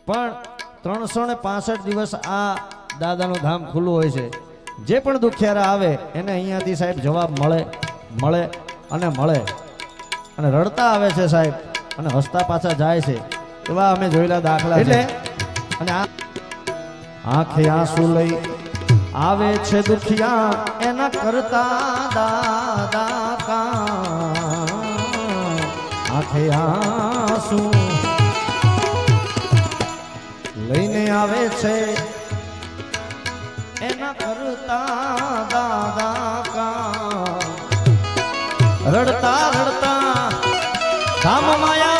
પણ 365 દિવસ આ દાદાનું ધામ ખુલ્લું હોય છે. જે પણ દુખિયારા આવે એને અહીંયાથી સાહેબ જવાબ મળે મળે અને મળે, અને રડતા આવે છે સાહેબ અને હસતા પાછા જાય છે. એવા અમે જોયેલા દાખલા એટલે અને આંખે આંસુ લઈ આવે છે દુખિયા એના કરતા દાદા કા. આંખે આંસુ લઈને આવે છે એના કરતા દાદા કા. રડતા રડતા ધામ માયા